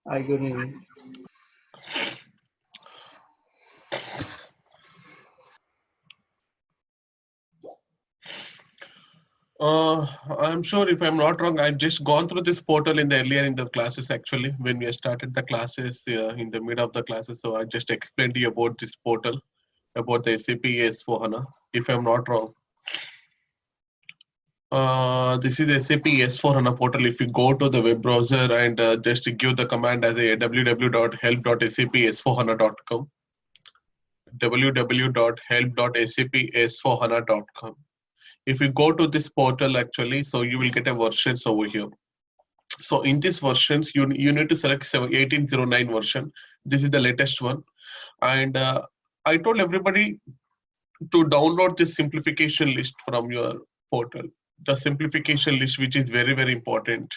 Hi, good evening. I'm sure if I'm not wrong, I've just gone through this portal in the earlier in the classes actually when we started the classes in the mid of the classes. So I just explained to you about this portal, about the SAP S4HANA, if I'm not wrong. This is the SAP S4HANA portal. If you go to the web browser and just give the command as a www.help.sapS4hana.com, www.help.sapS4hana.com. If you go to this portal actually, so you will get a versions over here. So in these versions, you need to select 1809 version. This is the latest one. And I told everybody to download this simplification list from your portal. The simplification list, which is very, very important.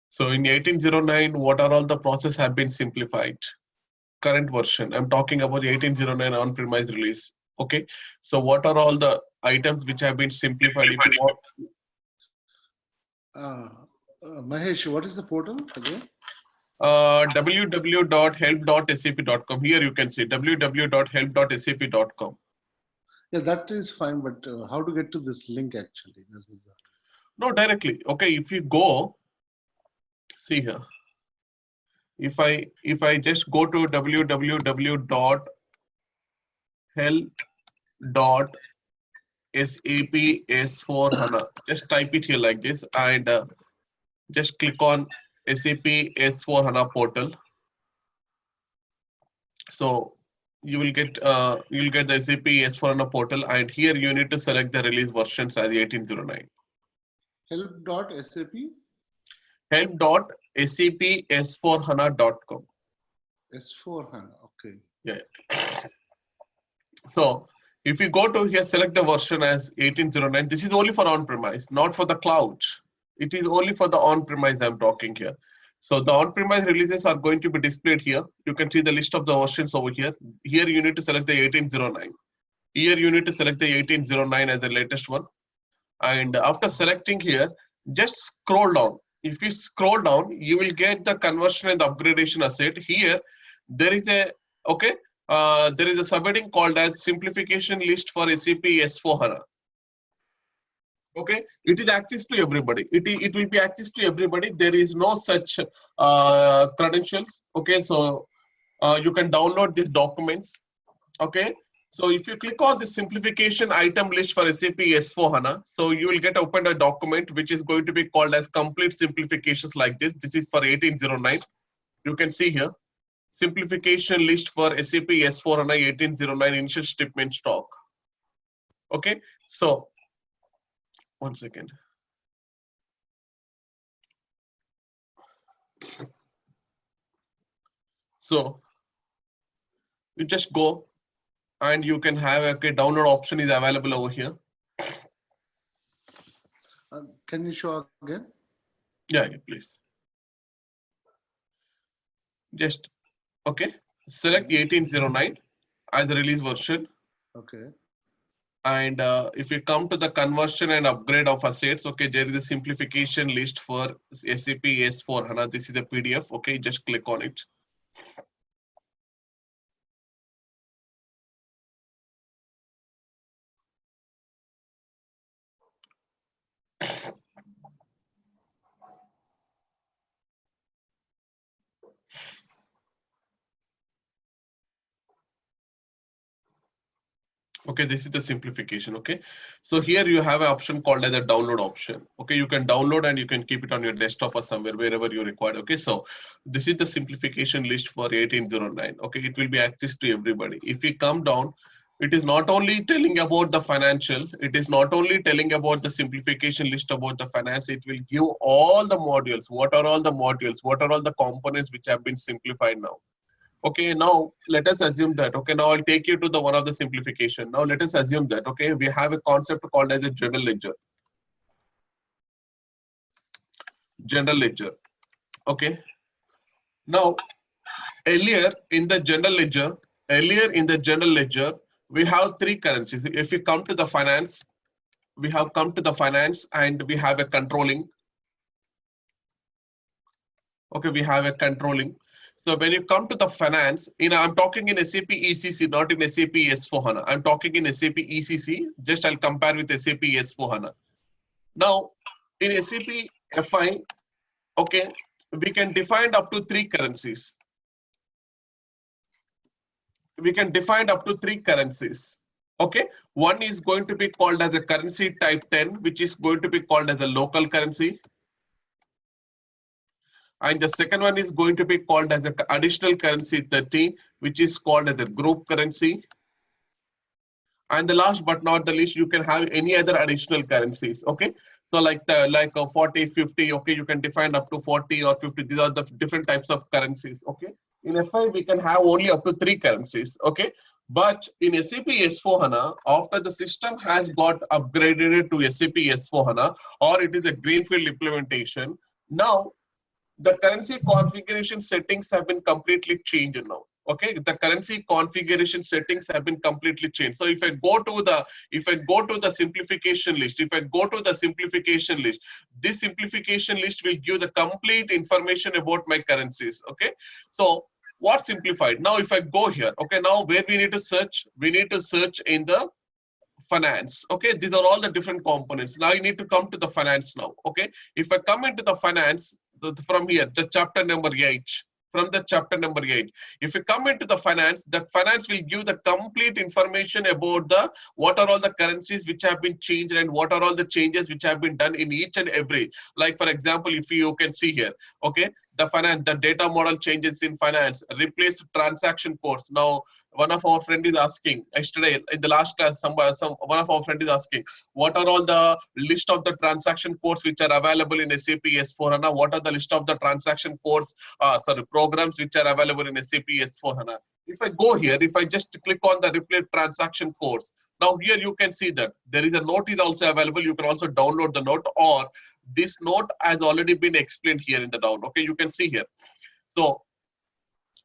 So in 1809, what are all the process have been simplified? Current version, I'm talking about 1809 on-premise release. Okay, so what are all the items which have been simplified? If you want, Mahesh, what is the portal again? www.help.sap.com. Here you can see www.help.sap.com. Yeah, that is fine, but how to get to this link actually? That is the... No, directly. Okay, if you go, see here. If I just go to www.help.saps4hana, just type it here like this and just click on SAP S4HANA portal. So you will get the SAP S4HANA portal, and here you need to select the release versions as 1809. Help.sap? Help.sapS4hana.com. S4HANA, okay. Yeah. So if you go to here, select the version as 1809. This is only for on-premise, not for the cloud. It is only for the on-premise I'm talking here. So the on-premise releases are going to be displayed here. You can see the list of the versions over here. Here you need to select the 1809. Here you need to select the 1809 as the latest one. And after selecting here, just scroll down. If you scroll down, you will get the conversion and the upgradation asset. Here, there is a, okay, there is a subheading called as simplification list for SAP S4HANA. Okay, it is access to everybody. It will be access to everybody. There is no such credentials. Okay, so you can download these documents. Okay, so if you click on the simplification item list for SAP S4HANA, so you will get opened a document which is going to be called as complete simplifications like this. This is for 1809. You can see here, simplification list for SAP S4HANA 1809 initial shipment stock. Okay, so one second. So you just go and you can have a download option is available over here. Can you show again? Yeah, please. Just okay. Select 1809 as the release version. Okay. And if you come to the conversion and upgrade of assets, okay, there is a simplification list for SAP S4HANA. This is the PDF. Okay, just click on it. Okay, this is the simplification. Okay, so here you have an option called as a download option. Okay, you can download and you can keep it on your desktop or somewhere wherever you require. Okay, so this is the simplification list for 1809. Okay, it will be access to everybody. If we come down, it is not only telling about the financial, it is not only telling about the simplification list about the finance, it will give all the modules. What are all the modules? What are all the components which have been simplified now? Okay, now let us assume that, okay, now I'll take you to the one of the simplification. Now let us assume that, okay, we have a concept called as a general ledger. General ledger, okay. Now, earlier in the general ledger, we have three currencies. If you come to the finance, we have come to the finance and we have a controlling. Okay, we have a controlling. So when you come to the finance, I'm talking in SAP ECC, not in SAP S4HANA. I'm talking in SAP ECC. Just I'll compare with SAP S4HANA. Now, in SAP FI, okay, we can define up to 3 currencies. We can define up to 3 currencies. Okay, one is going to be called as a currency type 10, which is going to be called as a local currency. And the second one is going to be called as an additional currency 30, which is called as a group currency. And the last but not the least, you can have any other additional currencies. Okay, so like 40, 50. Okay, you can define up to 40 or 50. These are the different types of currencies. Okay, in FI we can have only up to 3 currencies. Okay, but in SAP S4HANA, after the system has got upgraded to SAP S4HANA, or it is a greenfield implementation, now the currency configuration settings have been completely changed now. Okay, the currency configuration settings have been completely changed. So if I go to the simplification list, this simplification list will give the complete information about my currencies. Okay, so what simplified? Now if I go here, okay, now where we need to search in the finance. Okay, these are all the different components. Now you need to come to the finance now. Okay, if I come into the finance from here, the chapter number 8. From the chapter number 8, if you come into the finance will give the complete information about what are all the currencies which have been changed and what are all the changes which have been done in each and every. Like for example, if you can see here, okay, the data model changes in finance, replace transaction codes. Now one of our friend is asking yesterday in the last class, one of our friend is asking, what are all the list of the transaction codes which are available in SAP S4HANA? What are the list of the transaction codes, programs which are available in SAP S4HANA? If I go here, if I just click on the replace transaction codes, now here you can see that there is a note is also available. You can also download the note, or this note has already been explained here in the down. Okay, you can see here. So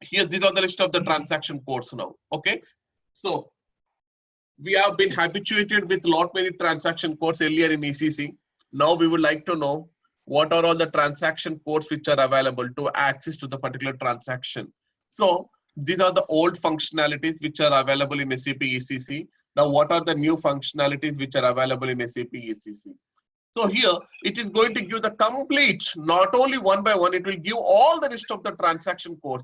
here, these are the list of the transaction codes now. Okay, so we have been habituated with lot many transaction codes earlier in ECC. Now we would like to know what are all the transaction codes which are available to access to the particular transaction. So these are the old functionalities which are available in SAP ECC. Now what are the new functionalities which are available in SAP ECC? So here it is going to give the complete, not only one by one, it will give all the list of the transaction codes,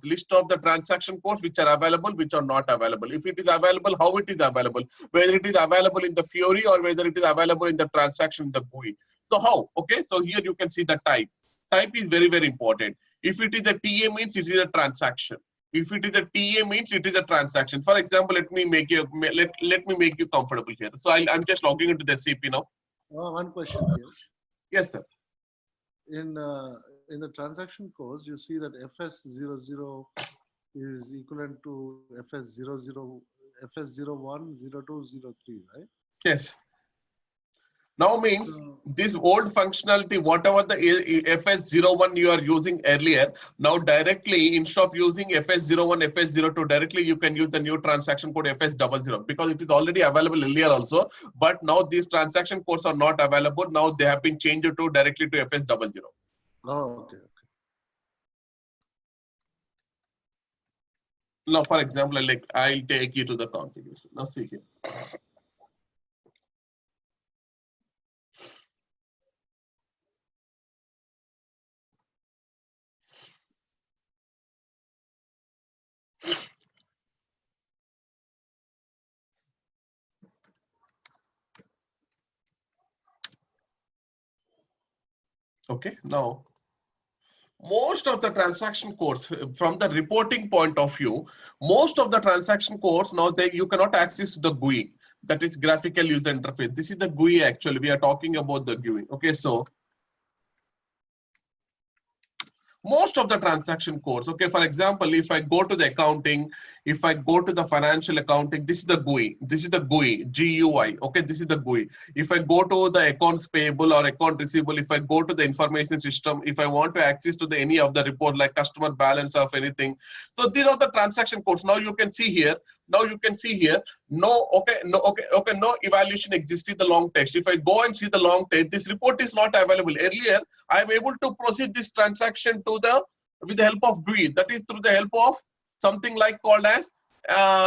which are available, which are not available. If it is available, how it is available, whether it is available in the Fiori or whether it is available in the transaction, the GUI. So how? Okay, so here you can see the type. Type is very, very important. If it is a TA means it is a transaction. If it is a TA means it is a transaction. For example, let me make you comfortable here. So I'm just logging into the SAP now. One question here. Yes, sir. In the transaction codes, you see that FS00 is equivalent to FS01, 02, 03, right? Yes. Now means this old functionality, whatever the FS01 you are using earlier, now directly instead of using FS01, FS02, directly you can use the new transaction code FS00 because it is already available earlier also. But now these transaction codes are not available. Now they have been changed to directly to FS00. Oh, okay. Now, for example, I'll take you to the configuration. Now see here. Okay, now most of the transaction codes from the reporting point of view, most of the transaction codes now you cannot access the GUI, that is graphical user interface. This is the GUI actually. We are talking about the GUI. Okay, so most of the transaction codes. Okay, for example, if I go to the accounting, if I go to the financial accounting, this is the GUI. This is the GUI, GUI. Okay, this is the GUI. If I go to the accounts payable or account receivable, if I go to the information system, if I want to access to the any of the report like customer balance of anything. So these are the transaction codes. Now you can see here. No, evaluation exists in the long text. If I go and see the long text, this report is not available. Earlier, I am able to proceed this transaction to the with the help of GUI. That is through the help of something like called as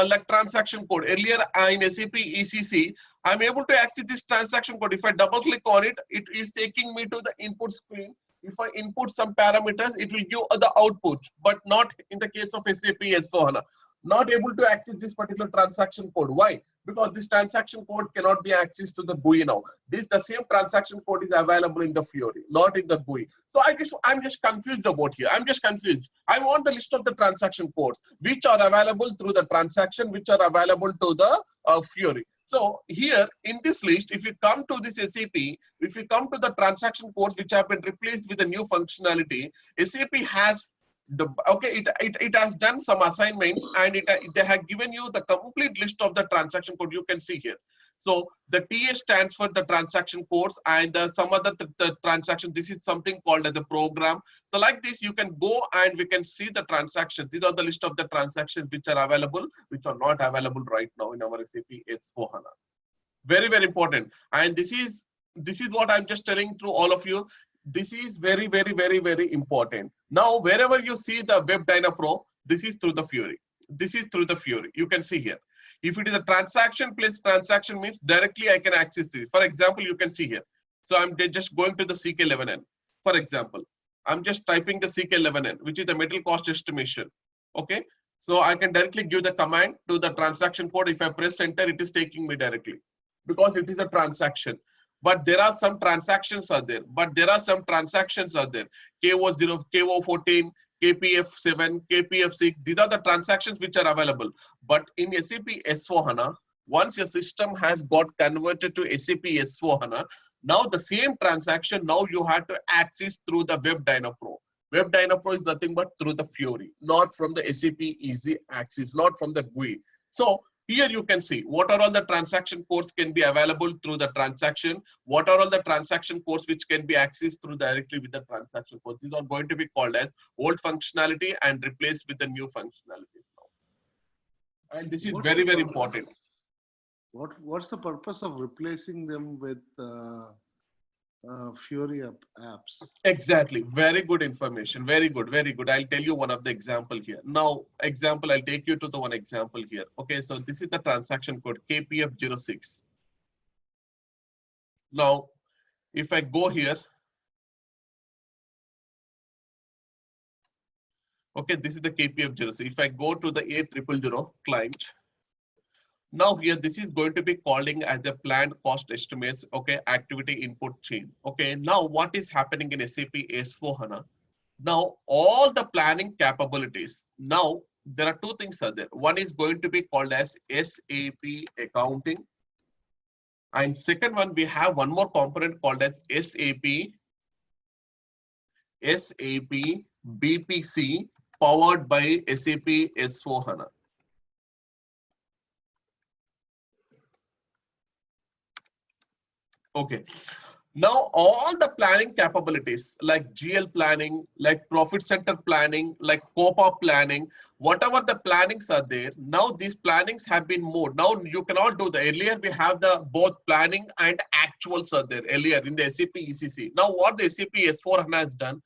like transaction code. Earlier in SAP ECC, I'm able to access this transaction code. If I double click on it, it is taking me to the input screen. If I input some parameters, it will give the output, but not in the case of SAP S/4HANA. Not able to access this particular transaction code. Why? Because this transaction code cannot be accessed to the GUI now. The same transaction code is available in the Fiori, not in the GUI. So I'm just confused about here. I'm just confused. I want the list of the transaction codes which are available through the transaction, which are available to the Fiori. So here in this list, if you come to this SAP, if you come to the transaction codes which have been replaced with a new functionality, SAP has it has done some assignments, and they have given you the complete list of the transaction code. You can see here. So the TA stands for the transaction codes, and some other the transaction. This is something called as the program. So like this, you can go and we can see the transactions. These are the list of the transactions which are available, which are not available right now in our SAP S/4HANA. Very, very important. And this is what I'm just telling to all of you. This is very, very, very, very important. Now, wherever you see the Web Dynapro, this is through the Fiori. This is through the Fiori. You can see here. If it is a transaction plus transaction means directly I can access this. For example, you can see here. So I'm just going to the CK11N. For example, I'm just typing the CK11N, which is the material cost estimation. Okay. So I can directly give the command to the transaction code. If I press enter, it is taking me directly because it is a transaction. But there are some transactions are there. KO0, KO14, KPF7, KPF6. These are the transactions which are available. But in SAP S/4HANA, once your system has got converted to SAP S/4HANA, now the same transaction now you have to access through the Web Dynapro. Web Dynapro is nothing but through the Fiori, not from the SAP Easy Access, not from the GUI. So here you can see what are all the transaction codes can be available through the transaction. What are all the transaction codes which can be accessed through directly with the transaction code. These are going to be called as old functionality and replaced with the new functionalities now. And this is very, very important. What's the purpose of replacing them with Fiori apps? Exactly. Very good information. Very good. Very good. I'll tell you one of the example here. Now, I'll take you to the one example here. Okay. So this is the transaction code KPF06. Now, if I go here, okay, this is the KPF06. If I go to the A000 client, now here, this is going to be calling as a planned cost estimates, okay, activity input chain. Okay, now what is happening in SAP S/4HANA? Now, all the planning capabilities, now there are two things are there. One is going to be called as SAP accounting. And second one, we have one more component called as SAP BPC powered by SAP S/4HANA. Okay. Now, all the planning capabilities like GL planning, like profit center planning, like COPA planning, whatever the plannings are there, now these plannings have been moved. Now you cannot do the earlier we have the both planning and actuals are there earlier in the SAP ECC. Now what the SAP S/4HANA has done,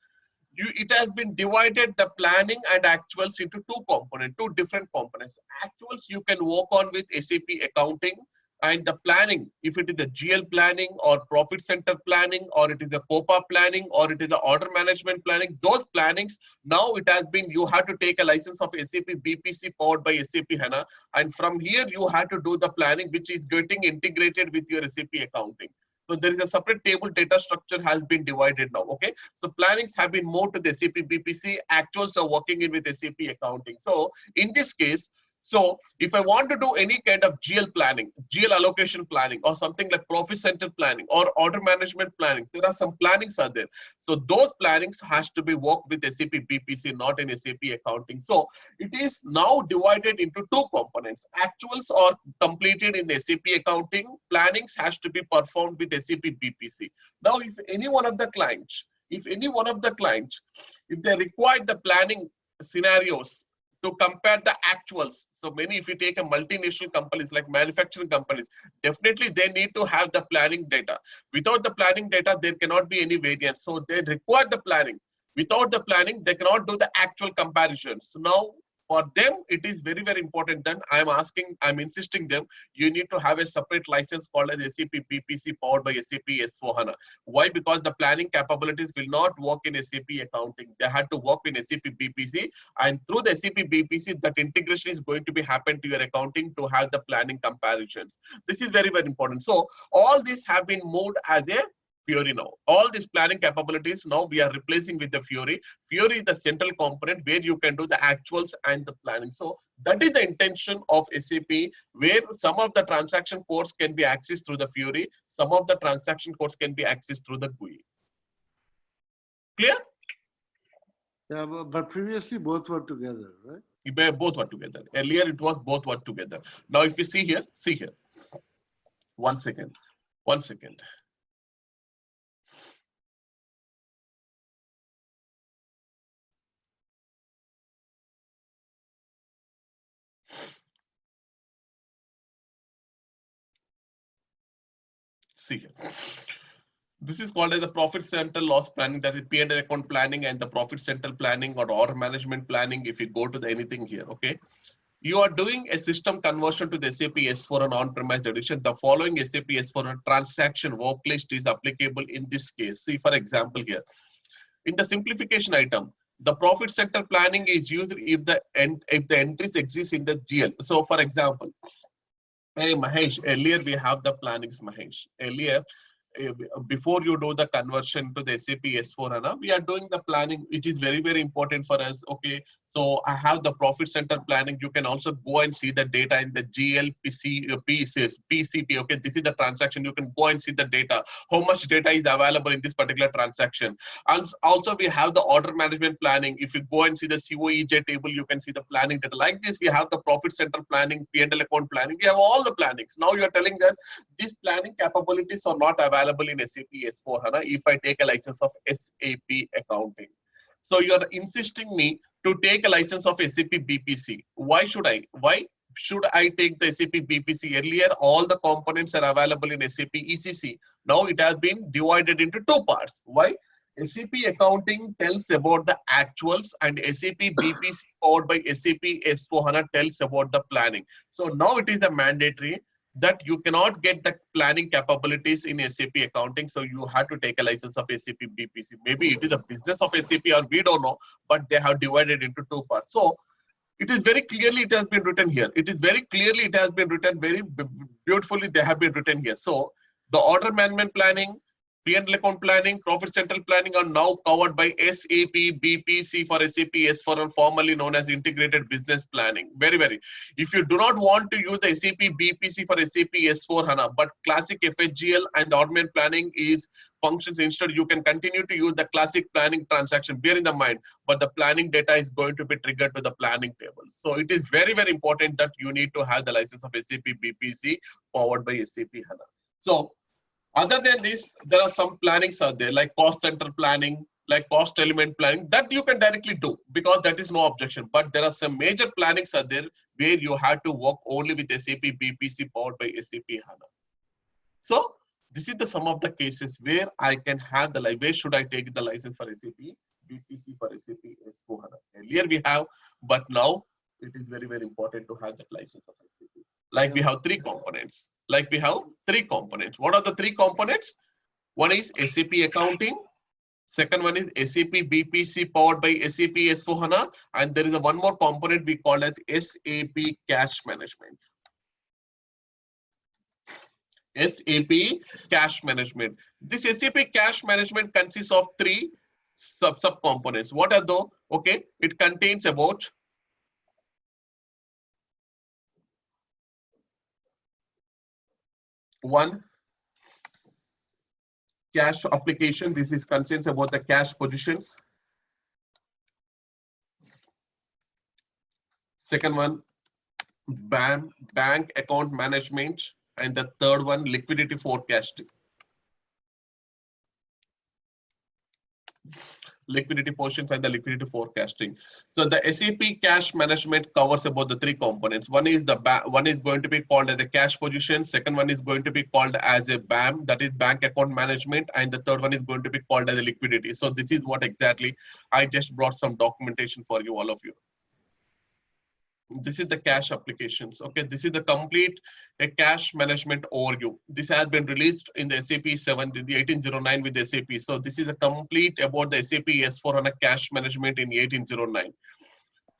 it has been divided the planning and actuals into two different components. Actuals you can work on with SAP accounting, and the planning, if it is the GL planning or profit center planning, or it is the COPA planning, or it is the order management planning, those plannings, now it has been, you have to take a license of SAP BPC powered by SAP HANA. And from here, you have to do the planning, which is getting integrated with your SAP accounting. So there is a separate table data structure has been divided now. Okay. So plannings have been moved to the SAP BPC. Actuals are working in with SAP accounting. So in this case, so if I want to do any kind of GL planning, GL allocation planning, or something like profit center planning or order management planning, there are some plannings are there. So those plannings has to be worked with SAP BPC, not in SAP accounting. So it is now divided into two components. Actuals are completed in SAP accounting. Plannings has to be performed with SAP BPC. Now, if any one of the clients, if they require the planning scenarios to compare the actuals. So many, if you take a multinational companies like manufacturing companies, definitely they need to have the planning data. Without the planning data, there cannot be any variance. So they require the planning. Without the planning, they cannot do the actual comparisons. Now, for them, it is very, very important. Then I'm insisting them, you need to have a separate license called as SAP BPC powered by SAP S/4HANA. Why? Because the planning capabilities will not work in SAP accounting. They had to work in SAP BPC, and through the SAP BPC, that integration is going to be happen to your accounting to have the planning comparisons. This is very, very important. So all these have been moved as a Fiori now. All these planning capabilities now we are replacing with the Fiori. Fiori is the central component where you can do the actuals and the planning. So that is the intention of SAP, where some of the transaction codes can be accessed through the Fiori, some of the transaction codes can be accessed through the GUI. Clear? Yeah, but previously both were together, right? Both were together. Earlier it was both were together. Now if you see here, see here. 1 second. 1 second. See here. This is called as the profit center loss planning, that is P&L account planning and the profit center planning or order management planning. If you go to the anything here, okay, you are doing a system conversion to the SAP S/4 an on-premise edition. The following SAP S/4 transaction worklist is applicable in this case. See, for example, here in the simplification item, the profit center planning is used if the entries exist in the GL. So, for example, hey Mahesh, earlier we have the plannings, Mahesh. Earlier, before you do the conversion to the SAP S/4HANA, we are doing the planning. It is very, very important for us. Okay, so I have the profit center planning. You can also go and see the data in the PCT. Okay, this is the transaction. You can go and see the data. How much data is available in this particular transaction? And also we have the order management planning. If you go and see the COEJ table, you can see the planning data. Like this, we have the profit center planning, P&L account planning. We have all the plannings. Now you are telling that these planning capabilities are not available in SAP S/4HANA if I take a license of SAP accounting. So you are insisting me to take a license of SAP BPC. Why should I? Why should I take the SAP BPC? Earlier, all the components are available in SAP ECC. Now it has been divided into two parts. Why? SAP accounting tells about the actuals and SAP BPC powered by SAP S/4HANA tells about the planning. So now it is a mandatory that you cannot get the planning capabilities in SAP accounting. So you have to take a license of SAP BPC. Maybe it is a business of SAP or we don't know, but they have divided into two parts. So it is very clearly, it has been written here. It is very clearly, it has been written very beautifully. They have been written here. So the order management planning, P&L account planning, profit center planning are now covered by SAP BPC for SAP S/4HANA, formerly known as integrated business planning. Very, very. If you do not want to use the SAP BPC for SAP S/4HANA, but classic FHGL and the order planning is functions instead, you can continue to use the classic planning transaction. Bear in the mind, but the planning data is going to be triggered to the planning table. So it is very, very important that you need to have the license of SAP BPC powered by SAP HANA. So other than this, there are some plannings out there like cost center planning, like cost element planning that you can directly do because that is no objection. But there are some major plannings out there where you have to work only with SAP BPC powered by SAP HANA. So this is the some of the cases where I can have the where should I take the license for SAP BPC for SAP S/4HANA. Earlier we have, but now it is very, very important to have that license of SAP. Like we have three components. What are the three components? One is SAP accounting. Second one is SAP BPC powered by SAP S/4HANA. And there is one more component we call as SAP cash management. SAP cash management. This SAP cash management consists of three sub components. What are those? Okay, it contains about one, cash application. This is concerns about the cash positions. Second one, bank account management. And the third one, liquidity forecasting. liquidity portions and the liquidity forecasting. So the SAP cash management covers about the three components. One is one is going to be called as a cash position. Second one is going to be called as a BAM, that is bank account management, and the third one is going to be called as a liquidity. So this is what exactly I just brought some documentation for you, all of you. This is the cash applications. Okay, this is the complete cash management overview. This has been released in the SAP 1809 with SAP. So this is a complete about the SAP S/4HANA cash management in 1809.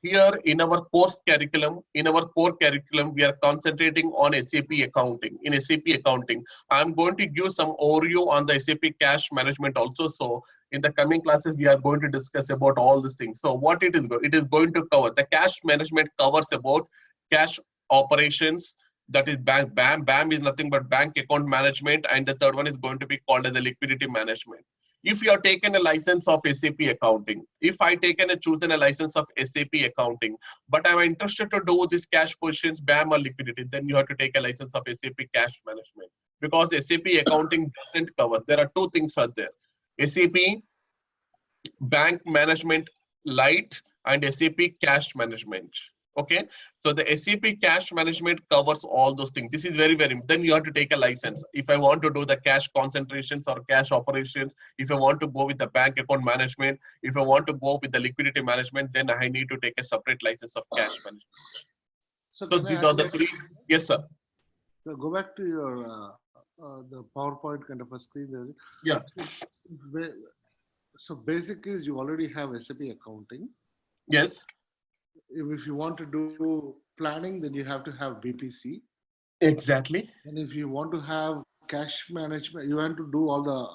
Here in our course curriculum, we are concentrating on SAP accounting. In SAP accounting, I'm going to give some overview on the SAP cash management also. So in the coming classes, we are going to discuss about all these things. So what it is going to cover, the cash management covers about cash operations. That is BAM is nothing but bank account management, and the third one is going to be called as the liquidity management. If you are taken a license of SAP accounting, if I chosen a license of SAP accounting, but I'm interested to do this cash positions, BAM or liquidity, then you have to take a license of SAP cash management, because SAP accounting doesn't cover. There are two things out there: SAP bank management Lite and SAP cash management. Okay, so the SAP cash management covers all those things. This is very, very, then you have to take a license. If I want to do the cash concentrations or cash operations, if I want to go with the bank account management, if I want to go with the liquidity management, then I need to take a separate license of cash management. So these are the three. Yes, sir. So go back to your the PowerPoint kind of a screen there. Yeah. So basic is you already have SAP accounting. Yes. If you want to do planning, then you have to have BPC. Exactly. And if you want to have cash management, you want to do all the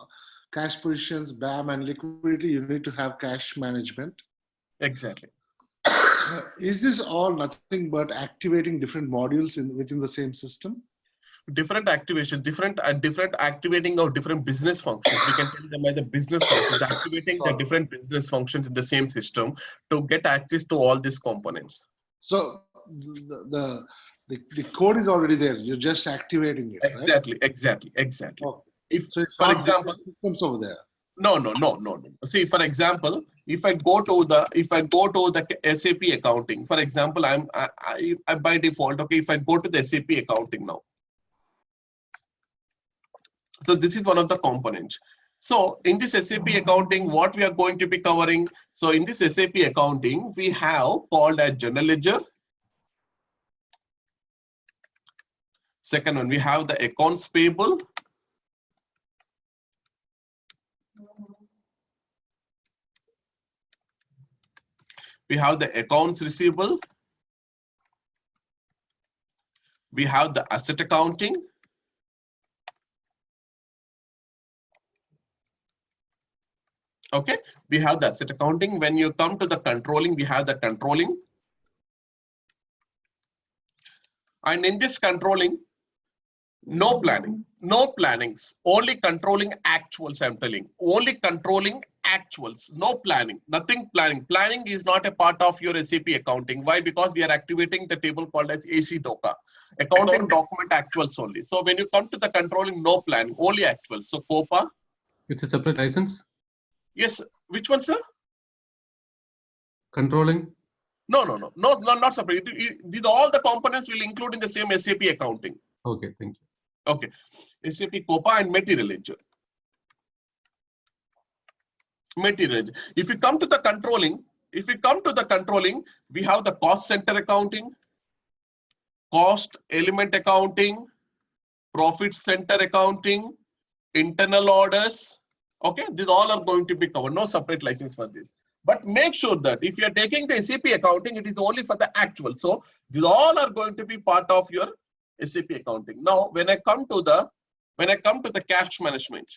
cash positions, BAM and liquidity, you need to have cash management. Exactly. Is this all nothing but activating different modules within the same system? Different activation, different activating of different business functions. We can tell them as the business functions, activating the different business functions in the same system to get access to all these components. So the code is already there. You're just activating it. Exactly, right? exactly. Okay. If, so for example, systems over there. No. See, for example, if I go to the SAP accounting, for example, I by default, okay, if I go to the SAP accounting now. So this is one of the components. So in this SAP accounting, what we are going to be covering. So in this SAP accounting, we have called as general ledger. Second one, we have the accounts payable. We have the accounts receivable. We have the asset accounting. Okay, we have the asset accounting. When you come to the controlling, we have the controlling. And in this controlling, no planning, no plannings, only controlling actuals. I'm telling, only controlling actuals, no planning, nothing planning. Planning is not a part of your SAP accounting. Why? Because we are activating the table called as AC-DOCA, accounting document actuals only. So when you come to the controlling, no planning, only actuals. So COPA. It's a separate license? Yes. Which one, sir? Controlling? No, not separate. These all the components will include in the same SAP accounting. Okay, thank you. Okay, SAP COPA and material ledger. Material ledger. If you come to the controlling, we have the cost center accounting, cost element accounting, profit center accounting, internal orders. Okay, these all are going to be covered. No separate license for this. But make sure that if you are taking the SAP accounting, it is only for the actual. So these all are going to be part of your SAP accounting. Now, when I come to the cash management,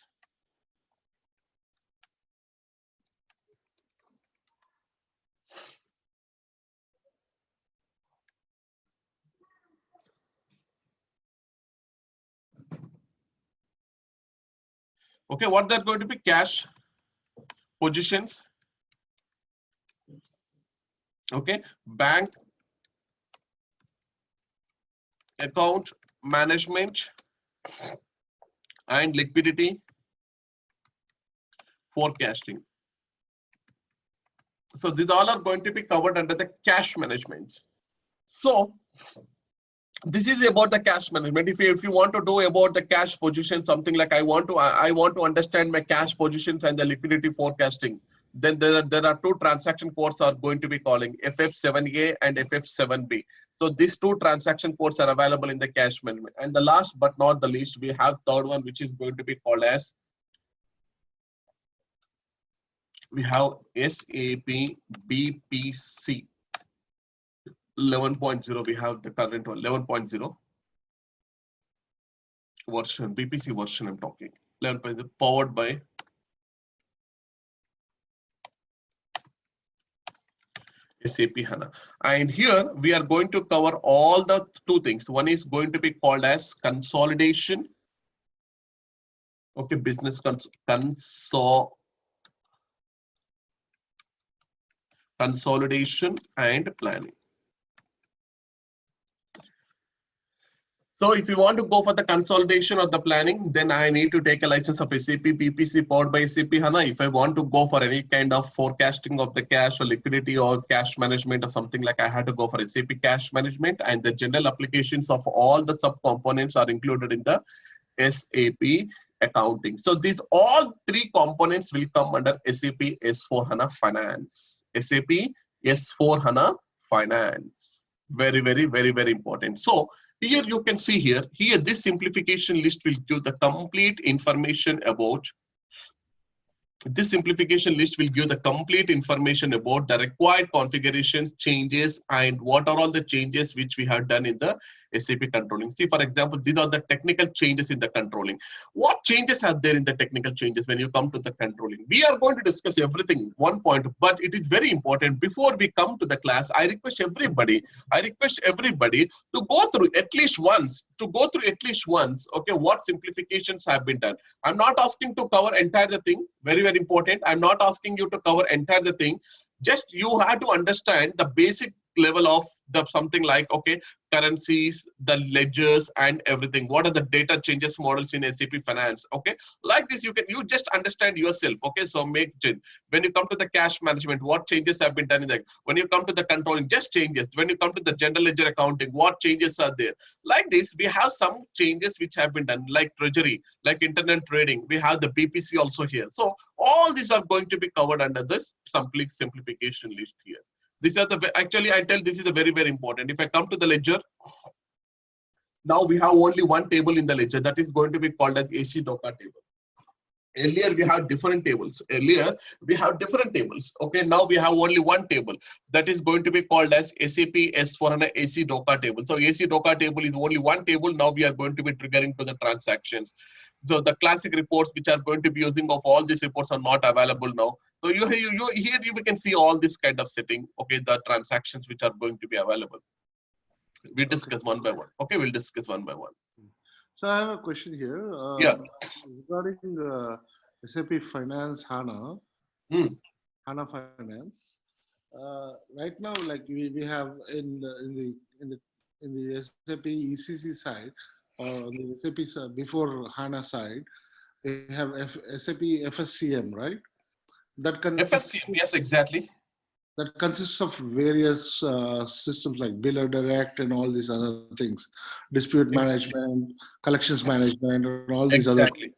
okay, what they're going to be cash positions. Okay, bank account management and liquidity forecasting. So these all are going to be covered under the cash management. So this is about the cash management. If you want to do about the cash position, something like I want to understand my cash positions and the liquidity forecasting, then there are two transaction codes are going to be calling FF7A and FF7B. So these two transaction codes are available in the cash management. And the last but not the least, we have third one, which is going to be called as, we have SAP BPC 11.0. We have the current one 11.0 version, BPC version I'm talking, 11.0, powered by SAP HANA. And here we are going to cover all the two things. One is going to be called as consolidation. Okay, business consolidation and planning. So if you want to go for the consolidation or the planning, then I need to take a license of SAP BPC powered by SAP HANA. If I want to go for any kind of forecasting of the cash or liquidity or cash management or something like, I had to go for SAP cash management, and the general applications of all the subcomponents are included in the SAP accounting. So these all three components will come under SAP S/4HANA Finance. SAP S/4HANA Finance. Very, very, very, very important. So here you can see here this simplification list will give the complete information about the required configurations, changes, and what are all the changes which we have done in the SAP controlling. See, for example, these are the technical changes in the controlling. What changes are there in the technical changes when you come to the controlling? We are going to discuss everything one point, but it is very important. Before we come to the class, I request everybody to go through at least once, okay, what simplifications have been done. I'm not asking to cover entire the thing, very, very important. I'm not asking you to cover entire the thing. Just you have to understand the basic level of the something like, okay, currencies, the ledgers and everything. What are the data changes models in SAP Finance? Okay, like this, you just understand yourself. Okay, so when you come to the cash management, what changes have been done in that? When you come to the controlling, just changes. When you come to the general ledger accounting, what changes are there? Like this, we have some changes which have been done, like treasury, like internet trading. We have the BPC also here. So all these are going to be covered under this simplification list here. These are the, actually I tell this is a very, very important. If I come to the ledger, now we have only one table in the ledger, that is going to be called as AC DOCA table. Earlier we have different tables. Okay, now we have only one table, that is going to be called as SAP S/4HANA AC DOCA table. So AC DOCA table is only one table. Now we are going to be triggering to the transactions. So the classic reports which are going to be using of all these reports are not available now. So here you can see all this kind of setting. Okay, the transactions which are going to be available. We discuss one by one. Okay, we'll discuss one by one. So I have a question here. Yeah. Regarding SAP Finance HANA, HANA Finance. Right now, like we have in the SAP ECC side, or the SAP side, before HANA side, we have SAP FSCM, right? That FSCM, yes, exactly. That consists of various systems like Biller Direct and all these other things, dispute management, collections management, and all these other things.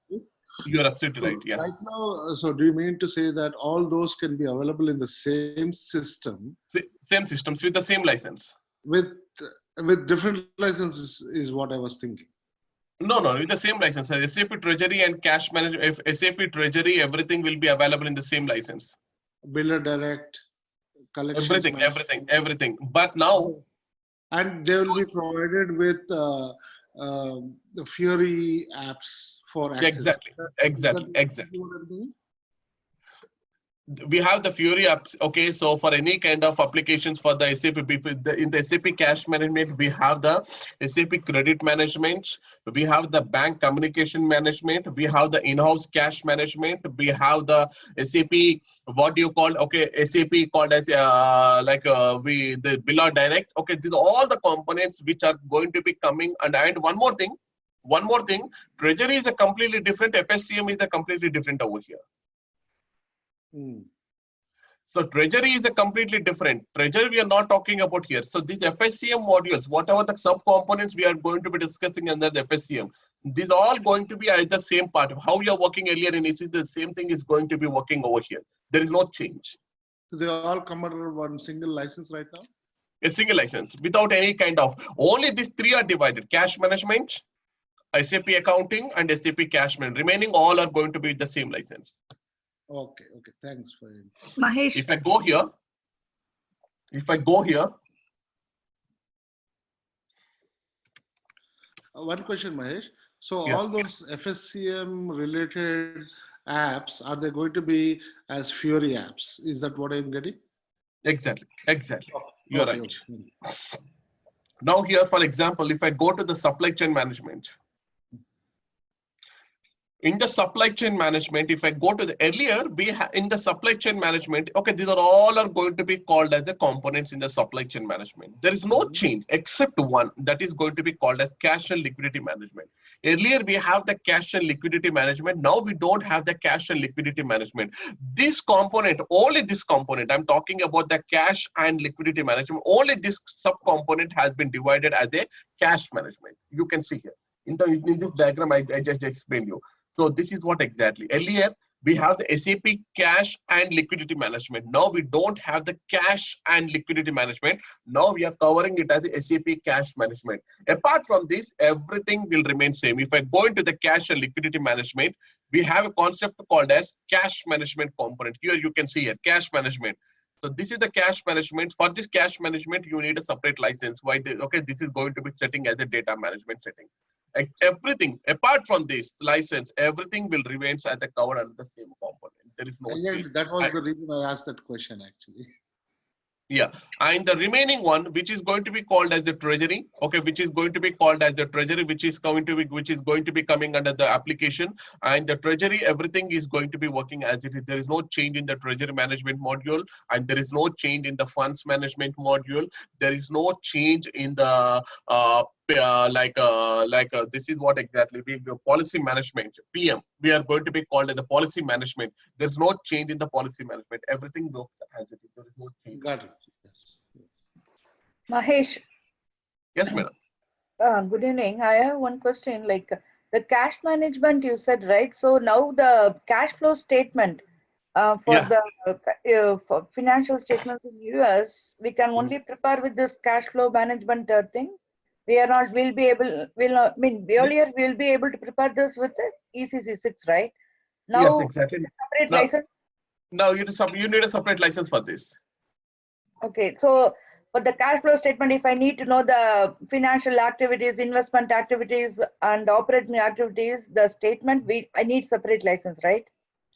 You're absolutely right. Yeah. Right now, so do you mean to say that all those can be available in the same system? Same systems with the same license. With different licenses is what I was thinking. No, with the same license. SAP Treasury and Cash Management, SAP Treasury, everything will be available in the same license. Biller Direct, collections, everything. But now, and they will be provided with the Fiori apps for access. Exactly. We have the Fiori apps. Okay, so for any kind of applications for the SAP, in the SAP Cash Management, we have the SAP Credit Management, we have the Bank Communication Management, we have the in-house Cash Management, we have the SAP, what do you call? Okay, SAP called as the Biller Direct. Okay, these are all the components which are going to be coming. And one more thing, Treasury is a completely different. FSCM is a completely different over here. So treasury is a completely different. Treasury we are not talking about here. So these FSCM modules, whatever the subcomponents we are going to be discussing under the FSCM, these are all going to be at the same part of how you are working earlier in EC. The same thing is going to be working over here. There is no change. So they all come under one single license right now? A single license without any kind of, only these three are divided: cash management, SAP accounting, and SAP cash management. Remaining all are going to be the same license. Okay, okay. Thanks for it. Mahesh, If I go here, One question, Mahesh. So Yeah. all those FSCM related apps, are they going to be as Fiori apps? Is that what I'm getting? exactly, you're Okay, right. okay. Now here, for example, if I go to the supply chain management, in the supply chain management, if I go to the earlier, in the supply chain management, okay, these are all are going to be called as the components in the supply chain management. There is no change except one, that is going to be called as cash and liquidity management. Earlier we have the cash and liquidity management. Now we don't have the cash and liquidity management. This component, only this component, I'm talking about the cash and liquidity management, only this subcomponent has been divided as a cash management. You can see here in this diagram I just explained you. So this is what exactly. Earlier, we have the SAP cash and liquidity management. Now we don't have the cash and liquidity management. Now we are covering it as the SAP cash management. Apart from this, everything will remain same. If I go into the cash and liquidity management, we have a concept called as cash management component. Here you can see it, cash management. So this is the cash management. For this cash management, you need a separate license. Why? Okay, this is going to be setting as a data management setting. Everything apart from this license, everything will remain as a covered under the same component. There is no change. That was the reason I asked that question actually. Yeah, and the remaining one, which is going to be called as the treasury, okay, which is going to be called as the treasury, which is going to be coming under the application, and the treasury, everything is going to be working as it is. There is no change in the treasury management module, and there is no change in the funds management module. There is no change in the this is what exactly policy management, PM. We are going to be called as the policy management. There's no change in the policy management. Everything works as it is. There is no change. Got it. Yes. Mahesh, Yes, madam. good evening. I have one question. Like the cash management you said, right? So now the cash flow statement for Yeah. the for financial statements in US, we can only prepare with this cash flow management thing. We are not. We'll be able. Will not. I mean, earlier we'll be able to prepare this with the ECC 6, right? Now, Yes, exactly. separate Now- license. Now you need a separate license for this. Okay, so for the cash flow statement, if I need to know the financial activities, investment activities, and operating activities, the statement, I need separate license, right?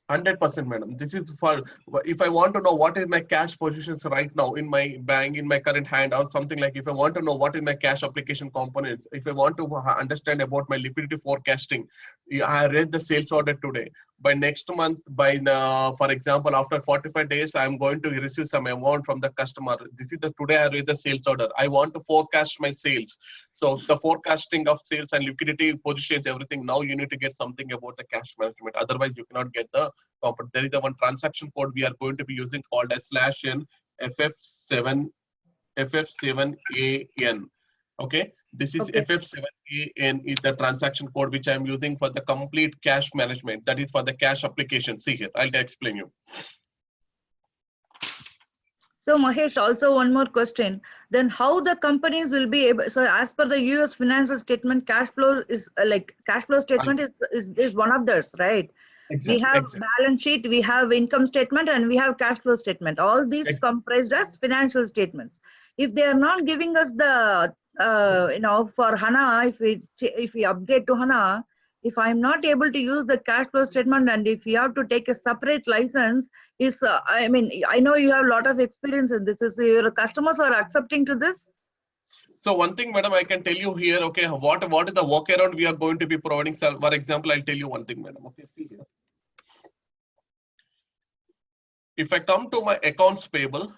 100%, madam. This is for if I want to know what is my cash positions right now in my bank, in my current hand, or something like. If I want to know what is my cash application components, if I want to understand about my liquidity forecasting, I raised the sales order today. By next month, for example, after 45 days, I'm going to receive some amount from the customer. This is today I raised the sales order. I want to forecast my sales. So the forecasting of sales and liquidity positions, everything. Now you need to get something about the cash management. Otherwise, you cannot get the component. There is a one transaction code we are going to be using called as /n FF7AN. Okay, this is Okay. FF7AN is the transaction code which I'm using for the complete cash management. That is for the cash application. See here, I'll explain you. So Mahesh, also one more question. Then how the companies will be able, so as per the US financial statement, cash flow is cash flow statement is one of those, right? Exactly, We have exactly. balance sheet, we have income statement, and we have cash flow statement. All these Exactly. comprised as financial statements. If they are not giving us the, for HANA, if we upgrade to HANA, if I'm not able to use the cash flow statement, and if you have to take a separate license, I mean, I know you have a lot of experience in this. Is your customers are accepting to this? So one thing, madam, I can tell you here, okay, what is the workaround we are going to be providing? So for example, I'll tell you one thing, madam. Okay, see here. If I come to my accounts payable,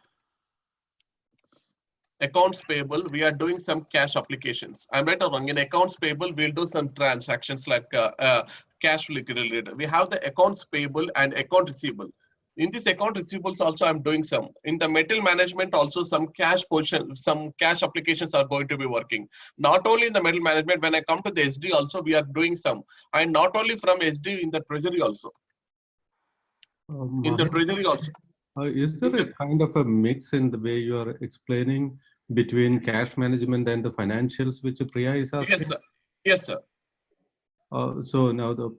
we are doing some cash applications. I'm right or wrong? In accounts payable, we'll do some transactions like cash liquidated. We have the accounts payable and account receivable. In this account receivables also I'm doing some. In the metal management also some cash portion, some cash applications are going to be working. Not only in the metal management, when I come to the SD also we are doing some. And not only from SD, in the treasury also. In the treasury also. Is there a kind of a mix in the way you are explaining between cash management and the financials, which Priya is asking? Yes, sir. Yes, sir. So now the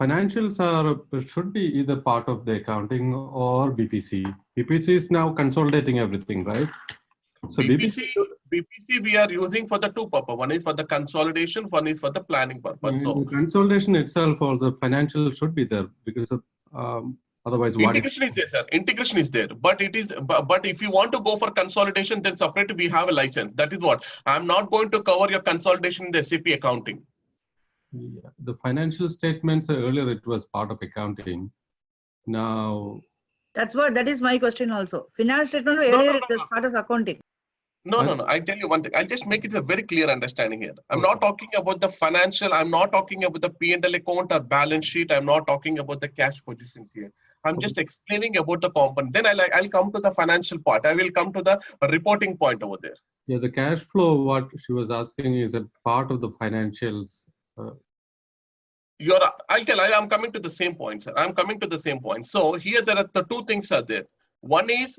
financials should be either part of the accounting or BPC. BPC is now consolidating everything, right? So BPC we are using for the two purpose. One is for the consolidation, one is for the planning purpose. So the consolidation itself or the financial should be there because of, otherwise integration is there, sir. Integration is there, but it is but if you want to go for consolidation, then separately we have a license. That is what I'm not going to cover your consolidation in the SAP accounting. Yeah, the financial statements earlier it was part of accounting. Now that is my question also. Finance statement earlier it was part of accounting. No. I tell you one thing. I'll just make it a very clear understanding here. I'm Okay. not talking about the financial. I'm not talking about the P&L account or balance sheet. I'm not talking about the cash positions here. I'm just explaining about the component. Then I'll come to the financial part. I will come to the reporting point over there. yeah, the cash flow, what she was asking is a part of the financials. I'm coming to the same point, sir. I'm coming to the same point. So here there are the two things are there. One is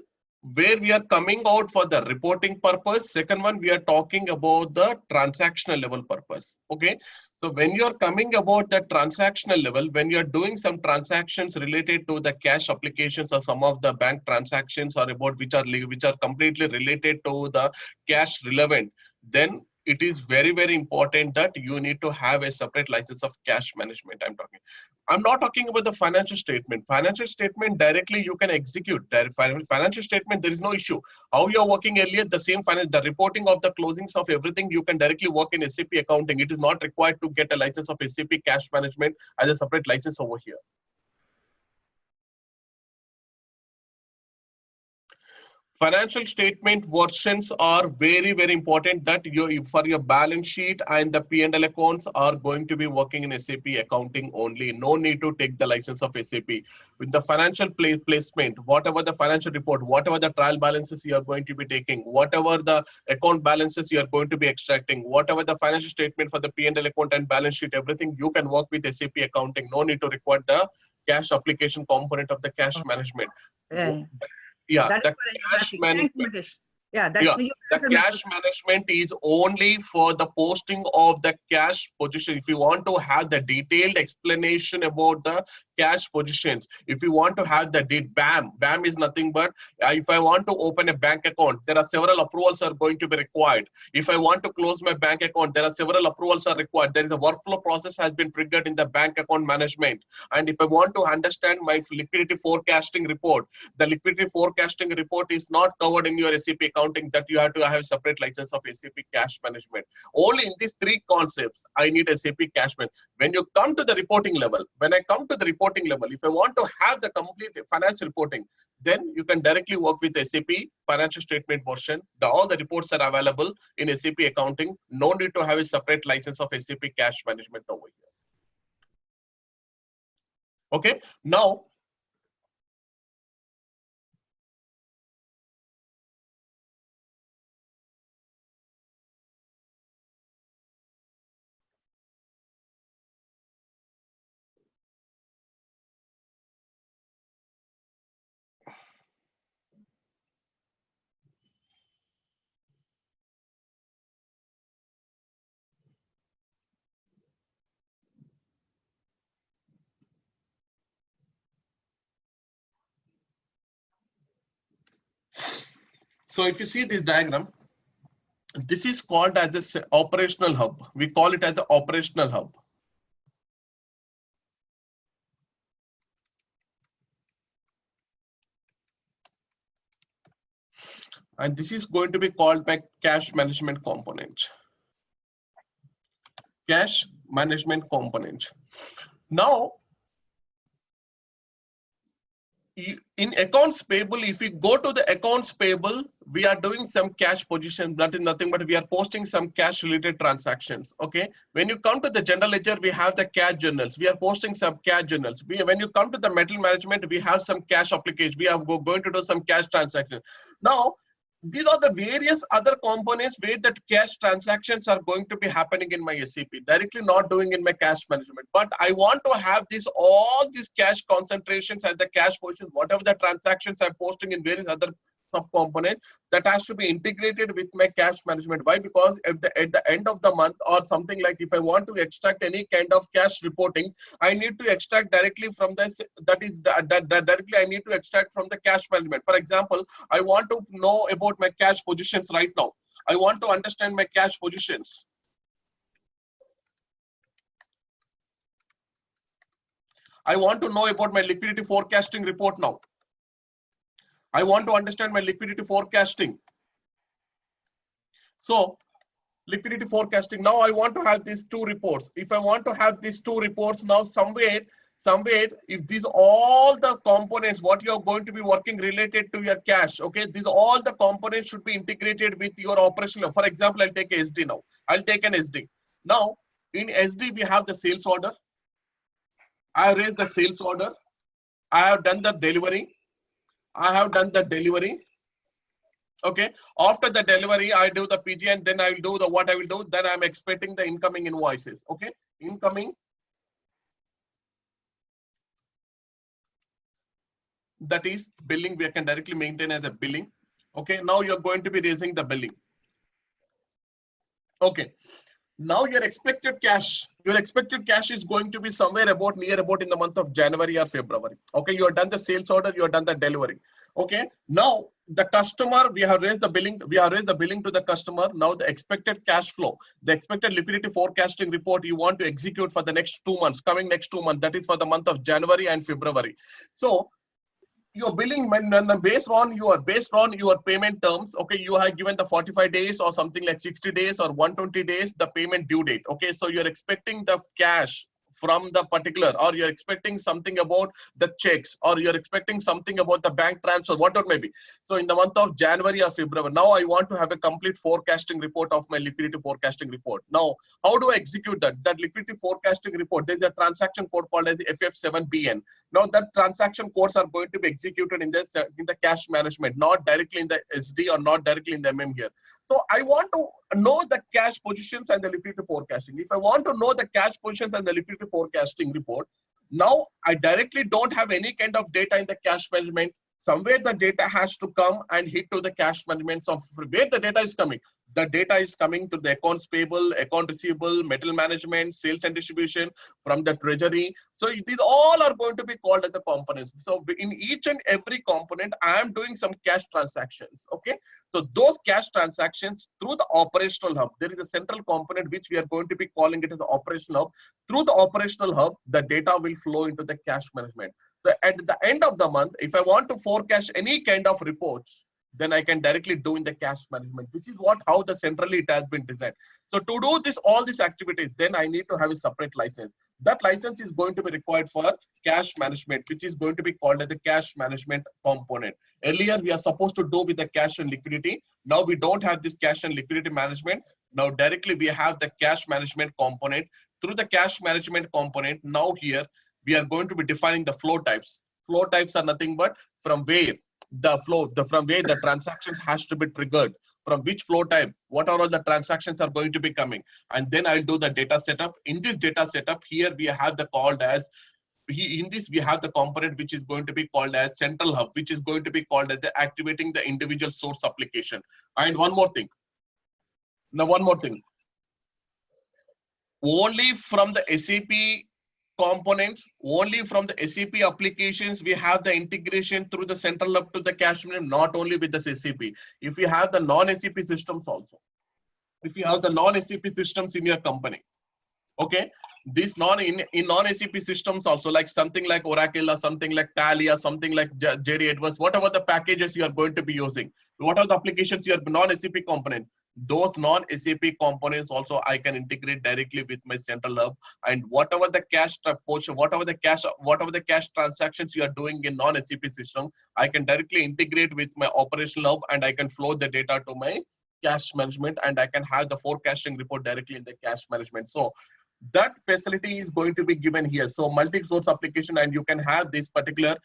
where we are coming out for the reporting purpose. Second one, we are talking about the transactional level purpose. Okay. So when you're coming about the transactional level, when you're doing some transactions related to the cash applications or some of the bank transactions or about which are completely related to the cash relevant, then it is very, very important that you need to have a separate license of cash management. I'm not talking about the financial statement. Financial statement directly you can execute. Financial statement, there is no issue. How you're working earlier, the same the reporting of the closings of everything, you can directly work in SAP accounting. It is not required to get a license of SAP cash management as a separate license over here. Financial statement versions are very, very important that for your balance sheet and the P&L accounts are going to be working in SAP accounting only. No need to take the license of SAP. With the financial placement, whatever the financial report, whatever the trial balances you are going to be taking, whatever the account balances you are going to be extracting, whatever the financial statement for the P&L account and balance sheet, everything you can work with SAP accounting. No need to require the cash application component of the cash management. Yeah. Yeah, the cash management. Yeah, the cash management is only for the posting of the cash position. If you want to have the detailed explanation about the cash positions, if you want to have the BAM is nothing but if I want to open a bank account, there are several approvals are going to be required. If I want to close my bank account, there are several approvals are required. There is a workflow process has been triggered in the bank account management. And if I want to understand my liquidity forecasting report, the liquidity forecasting report is not covered in your SAP accounting, that you have to have a separate license of SAP cash management. Only in these three concepts, I need SAP cash management. When you come to the reporting level, if I want to have the complete finance reporting, then you can directly work with SAP financial statement version. All the reports are available in SAP accounting. No need to have a separate license of SAP cash management over here. Okay, now so if you see this diagram, this is called as an operational hub. We call it as the operational hub. And this is going to be called my cash management component. Cash management component. Now, in accounts payable, if we go to the accounts payable, we are doing some cash position. That is nothing but we are posting some cash related transactions. Okay. When you come to the general ledger, we have the cash journals. We are posting some cash journals. When you come to the metal management, we have some cash application. We are going to do some cash transactions. Now, these are the various other components where that cash transactions are going to be happening in my SAP, directly not doing in my cash management. But I want to have all these cash concentrations and the cash positions, whatever the transactions I'm posting in various other subcomponent, that has to be integrated with my cash management. Why? Because at the end of the month or something, like if I want to extract any kind of cash reporting, I need to extract directly from this, directly I need to extract from the cash management. For example, I want to know about my cash positions right now. I want to understand my cash positions. I want to know about my liquidity forecasting report now. I want to understand my liquidity forecasting. So liquidity forecasting, now I want to have these two reports. If I want to have these two reports now, somewhere, if these all the components, what you're going to be working related to your cash, okay, these all the components should be integrated with your operational. For example, I'll take a SD now. I'll take an SD. Now, in SD, we have the sales order. I have raised the sales order. I have done the delivery. Okay. After the delivery, I do the PG and then I will do what I will do. Then I'm expecting the incoming invoices. Okay. Incoming. That is billing. We can directly maintain as a billing. Okay. Now you're going to be raising the billing. Okay. Now your expected cash is going to be somewhere near about in the month of January or February. Okay, you have done the sales order, you have done the delivery. Okay, now the customer, we have raised the billing to the customer. Now the expected cash flow, the expected liquidity forecasting report you want to execute for the next 2 months, coming next 2 months, that is for the month of January and February. So your billing based on your payment terms, okay, you have given the 45 days or something like 60 days or 120 days the payment due date. Okay, so you're expecting the cash from the particular, or you're expecting something about the checks, or you're expecting something about the bank transfer, whatever may be. So in the month of January or February, now I want to have a complete forecasting report of my liquidity forecasting report. Now, how do I execute that? That liquidity forecasting report, there's a transaction code called as FF7BN. Now that transaction codes are going to be executed in the cash management, not directly in the SD or not directly in the MM here. So I want to know the cash positions and the liquidity forecasting. If I want to know the cash positions and the liquidity forecasting report, now I directly don't have any kind of data in the cash management. Somewhere the data has to come and hit to the cash management. So where the data is coming? The data is coming to the accounts payable, account receivable, metal management, sales and distribution, from the treasury. So these all are going to be called as the components. So in each and every component, I am doing some cash transactions. Okay. So those cash transactions through the operational hub, there is a central component which we are going to be calling it as the operational hub. Through the operational hub, the data will flow into the cash management. So at the end of the month, if I want to forecast any kind of reports, then I can directly do in the cash management. This is how the centrally it has been designed. So to do all these activities, then I need to have a separate license. That license is going to be required for cash management, which is going to be called as the cash management component. Earlier, we are supposed to do with the cash and liquidity. Now we don't have this cash and liquidity management. Now directly we have the cash management component. Through the cash management component, now here we are going to be defining the flow types. Flow types are nothing but from where the transactions has to be triggered, from which flow type, what are all the transactions are going to be coming. And then I'll do the data setup. In this data setup, here we have the we have the component which is going to be called as central hub, which is going to be called as the activating the individual source application. And one more thing. Only from the SAP components, only from the SAP applications, we have the integration through the central hub to the cash management, not only with the SAP. If you have the non-SAP systems also, if you have the non-SAP systems in your company, okay, these non-SAP systems also, like something like Oracle or something like Tally or something like JD Edwards, whatever the packages you are going to be using, what are the applications your non-SAP component, those non-SAP components also I can integrate directly with my central hub, and whatever the cash portion, whatever the cash transactions you are doing in non-SAP system, I can directly integrate with my operational hub, and I can flow the data to my cash management, and I can have the forecasting report directly in the cash management. So that facility is going to be given here. So multi-source application, and you can have this particular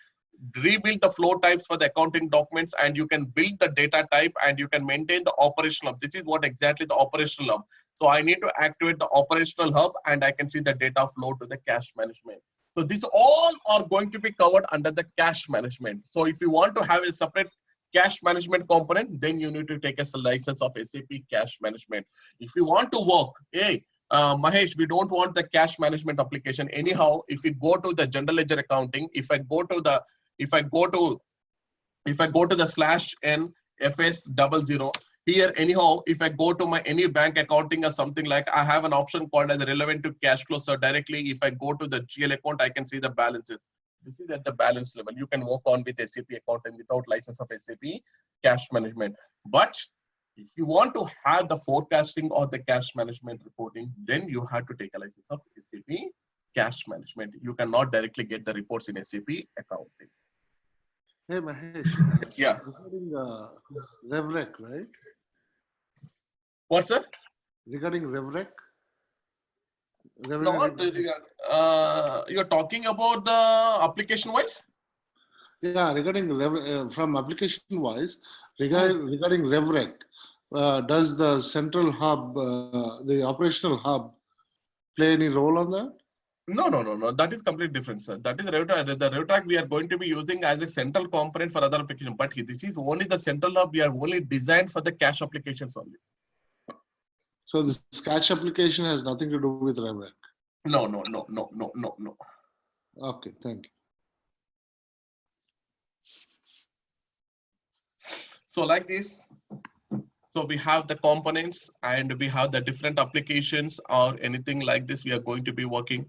rebuild the flow types for the accounting documents, and you can build the data type, and you can maintain the operational hub. This is what exactly the operational hub. So I need to activate the operational hub, and I can see the data flow to the cash management. So these all are going to be covered under the cash management. So if you want to have a separate cash management component, then you need to take a license of SAP cash management. If you want to work, hey, Mahesh, we don't want the cash management application. Anyhow, if we go to the general ledger accounting, if I go to the /n FS00 here, anyhow, if I go to my any bank accounting or something, like I have an option called as relevant to cash flow. So directly, if I go to the GL account, I can see the balances. This is at the balance level. You can work on with SAP accounting without license of SAP cash management. But if you want to have the forecasting or the cash management reporting, then you have to take a license of SAP cash management. You cannot directly get the reports in SAP accounting. Hey Mahesh. Yeah. Regarding RevRec, right? What's that? Regarding RevRec. You're talking about the application wise? Yeah, regarding from application wise, regarding RevRec, does the central hub, the operational hub, play any role on that? No. That is completely different, sir. That is RevTrack. The RevTrack we are going to be using as a central component for other applications. But this is only the central hub. We are only designed for the cash applications only. So this cash application has nothing to do with RevRec? No. Okay, thank you. So like this, so we have the components and we have the different applications or anything like this we are going to be working.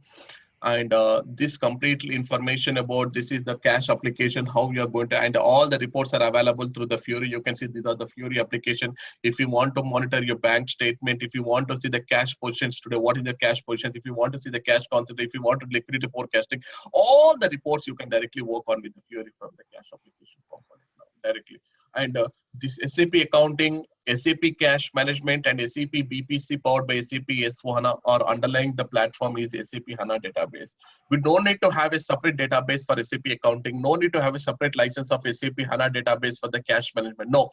And this complete information about this is the cash application, how you are going to, and all the reports are available through the Fury. You can see these are the Fury application. If you want to monitor your bank statement, if you want to see the cash positions today, what is the cash positions, if you want to see the cash concept, if you want to liquidity forecasting, all the reports you can directly work on with the Fury from the cash application component now directly. And this SAP accounting, SAP cash management, and SAP BPC powered by SAP S/4HANA are underlying the platform is SAP HANA database. We don't need to have a separate database for SAP accounting. No need to have a separate license of SAP HANA database for the cash management. No,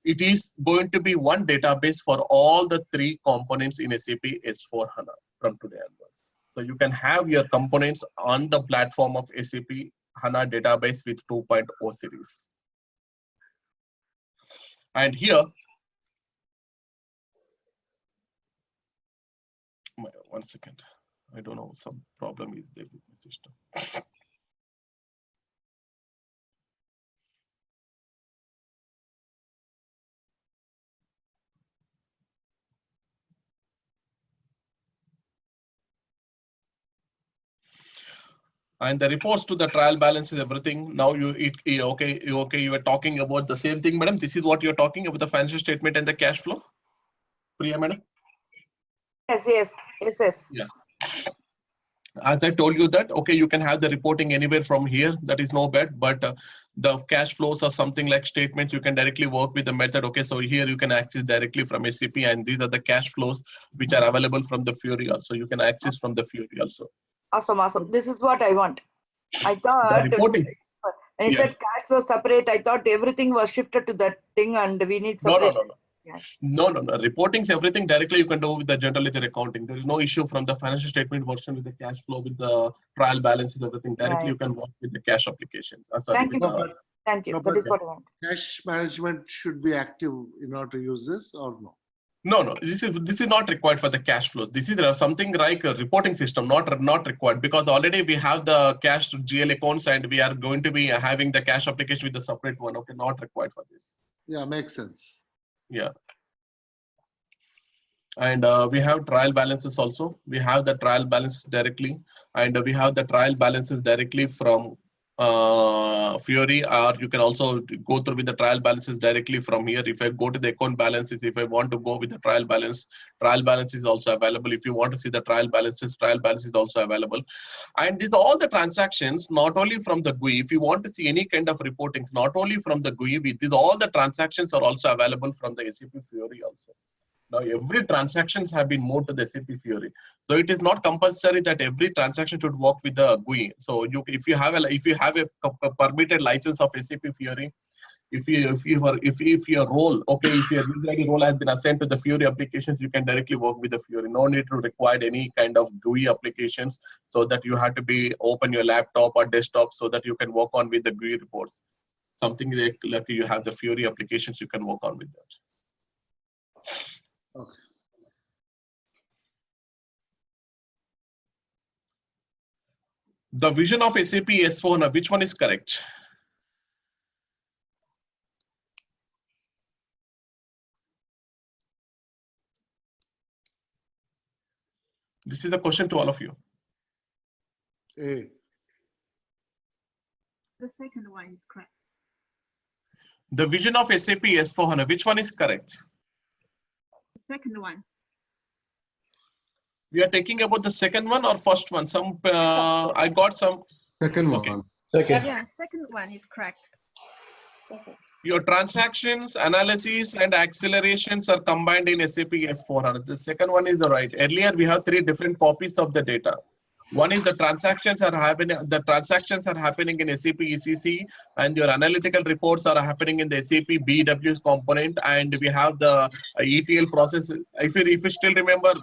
it is going to be one database for all the three components in SAP S/4HANA from today onwards. So you can have your components on the platform of SAP HANA database with 2.0 series. And here, one second, I don't know, some problem is there with the system. And the reports to the trial balances, everything. Now okay, you were talking about the same thing, madam. This is what you're talking about, the financial statement and the cash flow. Priya, madam? Yes. Yeah. As I told you that, okay, you can have the reporting anywhere from here. That is no bad, but the cash flows are something like statements. You can directly work with the method. Okay, so here you can access directly from SAP, and these are the cash flows which are available from the Fury also. You can access from the Fury also. Awesome. This is what I want. I thought reporting. When you said cash flow separate, I thought everything was shifted to that thing and we need separate. No. Reporting's everything directly you can do with the general ledger accounting. There is no issue from the financial statement version with the cash flow, with the trial balances, everything. Directly you can work with the cash applications. Thank you. Thank you. That is what I want. Cash management should be active in order to use this or no? No. This is not required for the cash flows. This is something like a reporting system, not required, because already we have the cash GL accounts and we are going to be having the cash application with the separate one. Okay, not required for this. Yeah, makes sense. Yeah. And we have trial balances also. We have the trial balances directly, and we have the trial balances directly from Fiori, or you can also go through with the trial balances directly from here. If I go to the account balances, if I want to go with the trial balance is also available. If you want to see the trial balance is also available. And these are all the transactions, not only from the GUI. If you want to see any kind of reportings, not only from the GUI, these all the transactions are also available from the SAP Fiori also. Now every transactions have been moved to the SAP Fiori. So it is not compulsory that every transaction should work with the GUI. So if you have a permitted license of SAP Fiori, if your role, okay, if your user ID role has been assigned to the Fiori applications, you can directly work with the Fiori. No need to require any kind of GUI applications, so that you have to open your laptop or desktop so that you can work on with the GUI reports. Something like you have the Fiori applications, you can work on with that. Okay. The vision of SAP S/4HANA, which one is correct? This is the question to all of you. A. The second one is correct. The vision of SAP S/4HANA, which one is correct? The second one. We are taking about the second one or first one? I got some. Second Okay. one. Yeah, second one is correct. Second. Your transactions, analysis, and accelerations are combined in SAP S/4HANA. The second one is the right. Earlier, we have 3 different copies of the data. One is the transactions are happening. The transactions are happening in SAP ECC, and your analytical reports are happening in the SAP BW component. And we have the ETL process. If you still remember,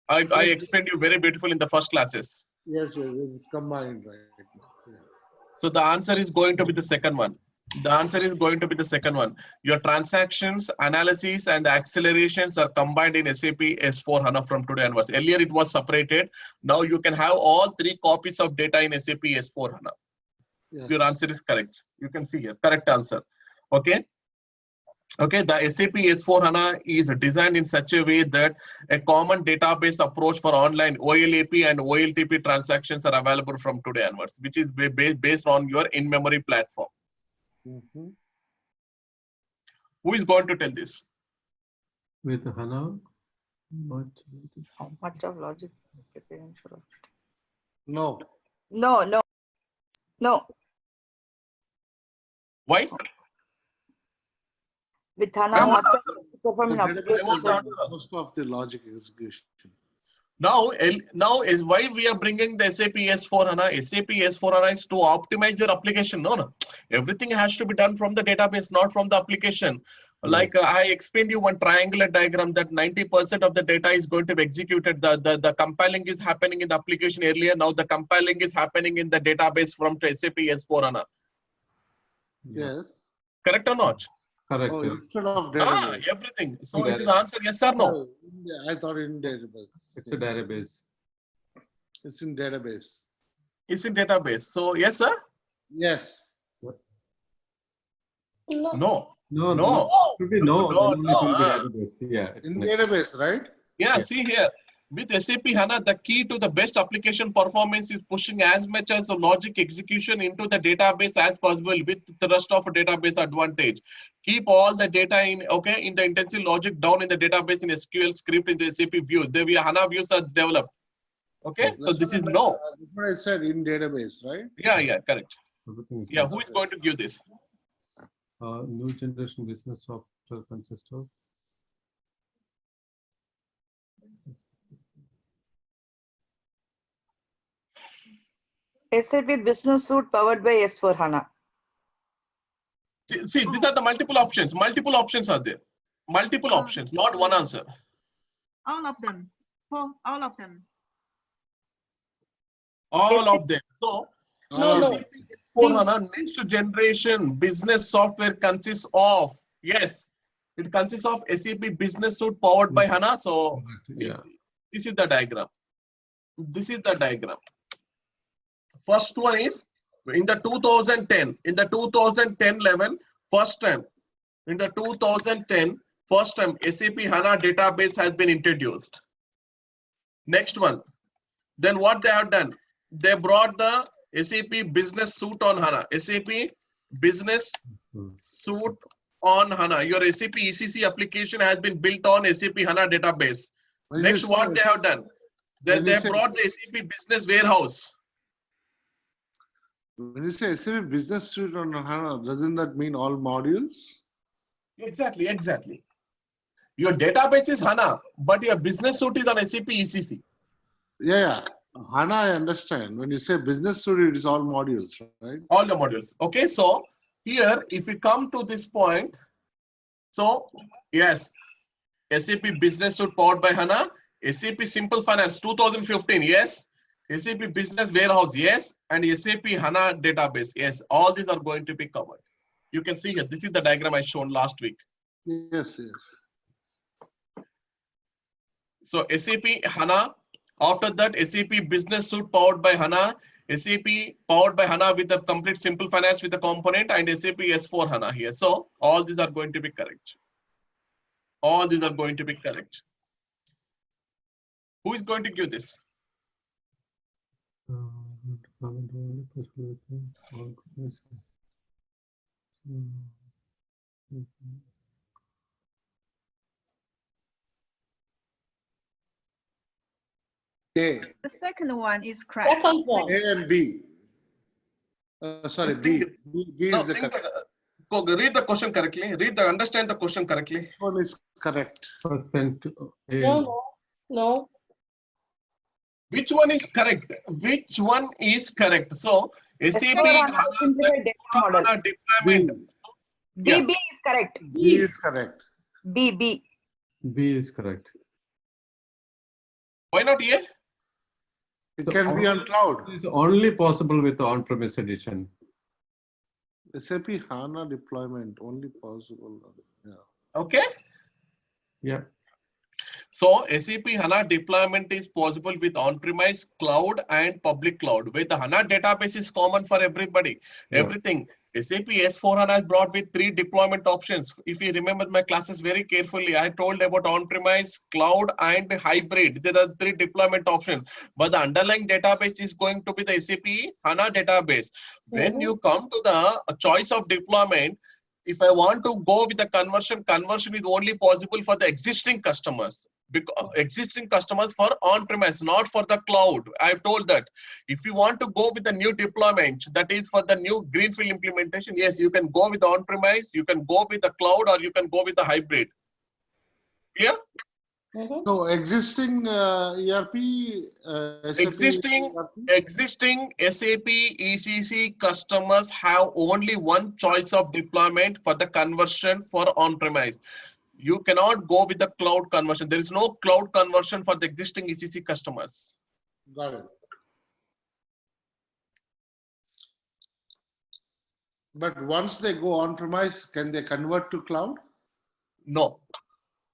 I explained you very beautiful in the first classes. Yes, it's combined, right? Yeah. So the answer is going to be the second one. The answer is going to be the second one. Your transactions, analysis, and the accelerations are combined in SAP S/4HANA from today onwards. Earlier it was separated. Now you can have all 3 copies of data in SAP S/4HANA. Yes. Your answer is correct. You can see here, correct answer. Okay. Okay, the SAP S/4HANA is designed in such a way that a common database approach for online OLAP and OLTP transactions are available from today onwards, which is based on your in-memory platform. Mm-hmm. Who is going to tell this? With HANA, How much of logic? No. No. Why? With HANA, much of perform in The database application. has got most of the logic execution. Now is why we are bringing the SAP S/4HANA. SAP S/4HANA is to optimize your application. No. Everything has to be done from the database, not from the application. Like I explained you one triangular diagram that 90% of the data is going to be executed. The compiling is happening in the application earlier. Now the compiling is happening in the database from SAP S/4HANA. Yes. Correct or not? correct. Oh, Yeah. instead of database. Everything. So it is the answer yes or no? Oh, yeah, I thought in database. It's a database. It's in database. It's in database. So yes, sir? Yes. No. No. Should be no. No, Then only it will be no, database. Yeah. It's In next. database, right? Yeah, see here. With SAP HANA, the key to the best application performance is pushing as much as the logic execution into the database as possible with the rest of a database advantage. Keep all the data in the intensive logic down in the database in SQL script in the SAP views. The HANA views are developed. Okay, so That's this is what no. That's what I said, in database, right? Yeah, correct. Everything is Yeah, who is going to give this? new generation business software consists of SAP Business Suite powered by S/4HANA. See, these are the multiple options. Multiple options are there. Multiple options, not one answer. All of them. For all of them. All of them. So, No. S/4HANA next generation business software consists of, yes, it consists of SAP Business Suite powered by HANA. So, yeah. this is the diagram. This is the diagram. First one is in the 2010, in the 2010 level, first time, in the 2010, first time SAP HANA database has been introduced. Next one, then what they have done, they brought the SAP Business Suite on HANA. SAP Business Suite on HANA. Your SAP ECC application has been built on SAP HANA database. When Next, you what say- they have done? when They you have say- brought the SAP Business Warehouse. When you say SAP Business Suite on HANA, doesn't that mean all modules? Exactly, exactly. Your database is HANA, but your business suite is on SAP ECC. Yeah. HANA, I understand. When you say Business Suite, it is all modules, right? All the modules. Okay, so here, if we come to this point, so yes, SAP Business Suite powered by HANA, SAP Simple Finance 2015, yes. SAP Business Warehouse, yes. And SAP HANA database, yes. All these are going to be covered. You can see here, this is the diagram I shown last week. Yes. So SAP HANA, after that SAP Business Suite powered by HANA, SAP powered by HANA with the complete Simple Finance with the component, and SAP S4 HANA here. So all these are going to be correct. All these are going to be correct. Who is going to give this? A, The second one is correct. Second one. A and B. Sorry, B. B No, is the correct. read the question correctly. Understand the question correctly. One is correct. No. Which one is correct? Which one is correct? So SAP S4HANA simplified data model. HANA B, deployment. Yeah. B is correct. B is correct. B. B is correct. Why not A? It can be on cloud. It is only possible with the on-premise edition. SAP HANA deployment only possible. Yeah. Okay. Yeah. So SAP HANA deployment is possible with on-premise, cloud, and public cloud, where the HANA database is common for everybody. Yeah. Everything. SAP S4 HANA is brought with 3 deployment options. If you remember my classes very carefully, I told about on-premise, cloud, and hybrid. There are 3 deployment options, but the underlying database is going to be the SAP HANA database. When you come to the choice of deployment, if I want to go with the conversion is only possible for the existing customers. Because existing customers for on-premise, not for the cloud. I've told that. If you want to go with the new deployment, that is for the new greenfield implementation, yes, you can go with the on-premise, you can go with the cloud, or you can go with the hybrid. Clear? So existing ERP, SAP Existing SAP ECC customers have only one choice of deployment for the conversion for on-premise. You cannot go with the cloud conversion. There is no cloud conversion for the existing ECC customers. Got it. But once they go on premise, can they convert to cloud? No.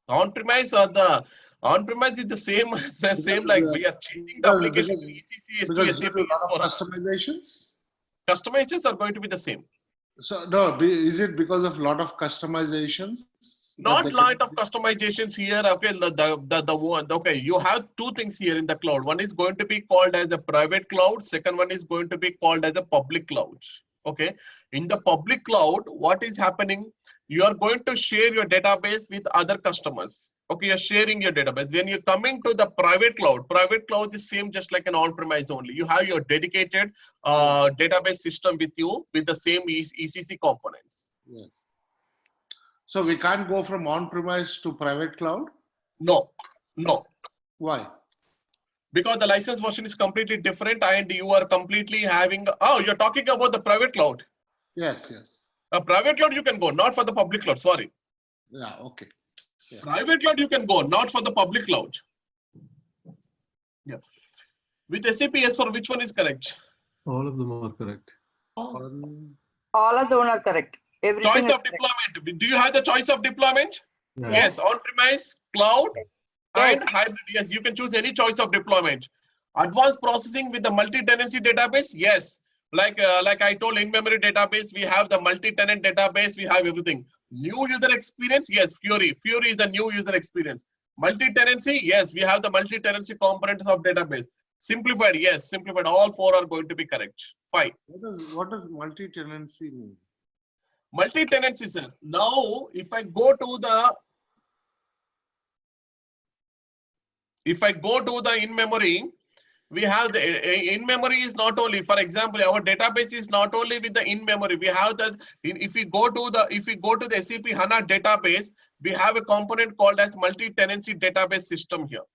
On-premise is the same like we are changing the application from ECC to Because SAP. there's a lot of customizations. Customizations are going to be the same. So no, is it because of lot of customizations? Not lot of customizations here. Okay, the one. Okay, you have 2 things here in the cloud. One is going to be called as a private cloud. Second one is going to be called as a public cloud. Okay, in the public cloud, what is happening? You are going to share your database with other customers. Okay, you're sharing your database. When you're coming to the private cloud is same just like an on-premise only. You have your dedicated database system with you with the same ECC components. Yes. So we can't go from on-premise to private cloud? No. Why? Because the license version is completely different and you are completely having, you're talking about the private cloud. Yes. A private cloud you can go, not for the public cloud, sorry. Yeah, okay. Yeah. Private cloud you can go, not for the public cloud. Yeah. With SAP S4, which one is correct? All of them are correct. All of them are correct. Everything Choice is of correct. deployment. Do you have the choice of deployment? Yes. Yes, on-premise, cloud, Yes. and hybrid. Yes, you can choose any choice of deployment. Advanced processing with the multi-tenancy database. Yes, like I told, in-memory database, we have the multi-tenant database. We have everything. New user experience. Yes, Fury. Fury is the new user experience. Multi-tenancy. Yes, we have the multi-tenancy components of database. Simplified. Yes, simplified. All 4 are going to be correct. 5. What does multi-tenancy mean? Multi-tenancy, sir. Now, if I go to the in-memory, we have the in-memory is not only, for example, our database is not only with the in-memory. We have that. If we go to the SAP HANA database, we have a component called as multi-tenancy database system here.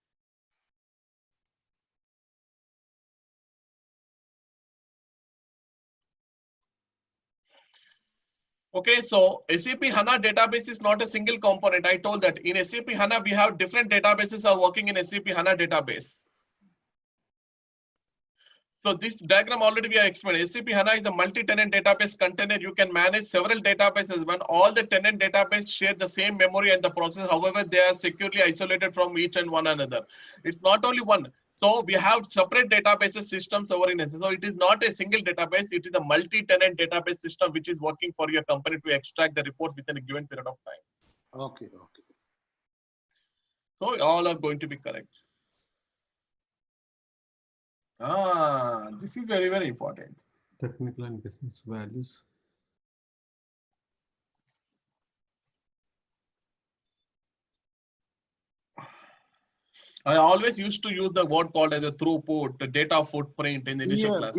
Okay, so SAP HANA database is not a single component. I told that in SAP HANA, we have different databases are working in SAP HANA database. So this diagram already we have explained. SAP HANA is a multi-tenant database container. You can manage several databases when all the tenant database share the same memory and the process. However, they are securely isolated from each and one another. It's not only one. So we have separate databases systems over in SAP. So it is not a single database. It is a multi-tenant database system which is working for your company to extract the reports within a given period of time. Okay. So all are going to be correct. This is very, very important. Technical and business values. I always used to use the word called as a throughput, the data footprint in the initial class.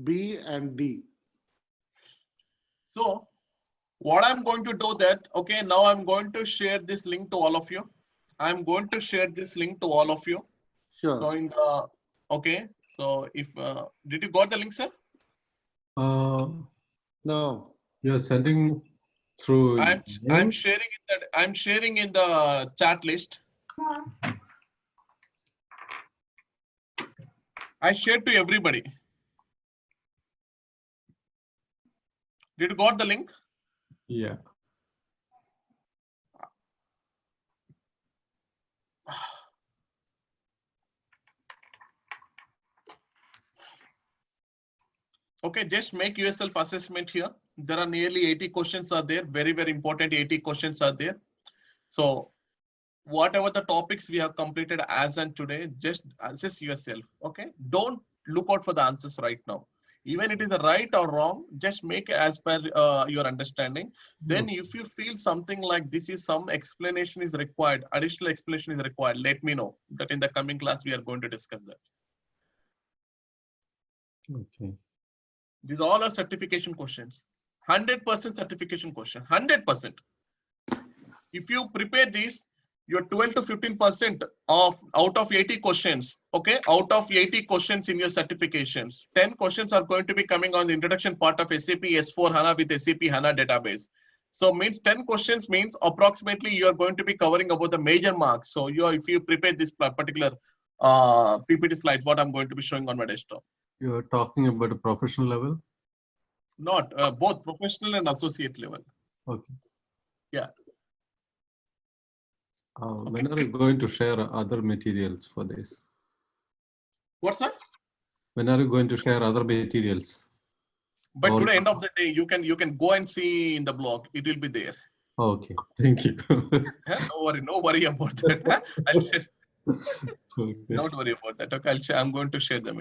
B and D. So what I'm going to do that, okay, now I'm going to share this link to all of you. Sure. So in the, okay, so if, did you got the link, sir? No. You're sending through. I'm sharing in the chat list. I shared to everybody. Did you got the link? Yeah. Okay, just make yourself assessment here. There are nearly 80 questions are there. Very, very important 80 questions are there. So whatever the topics we have completed as and today, just assess yourself. Okay, don't look out for the answers right now. Even it is right or wrong, just make as per your understanding. Then if you feel something like this is some explanation is required, additional explanation is required, let me know that in the coming class we are going to discuss that. Okay. These all are certification questions. 100% certification question. 100%. If you prepare these, you're 12 to 15% of out of 80 questions. Okay, out of 80 questions in your certifications, 10 questions are going to be coming on the introduction part of SAP S4 HANA with SAP HANA database. So means 10 questions means approximately you are going to be covering about the major marks. So if you prepare this particular PPT slides, what I'm going to be showing on my desktop. You're talking about a professional level? Not both professional and associate level. Okay. Yeah. When are you going to share other materials for this? What's that? When are you going to share other materials? But today, end of the day, you can go and see in the blog. It will be there. Okay, thank you. No worry about that. Okay. Don't worry about that. Okay, I'm going to share them.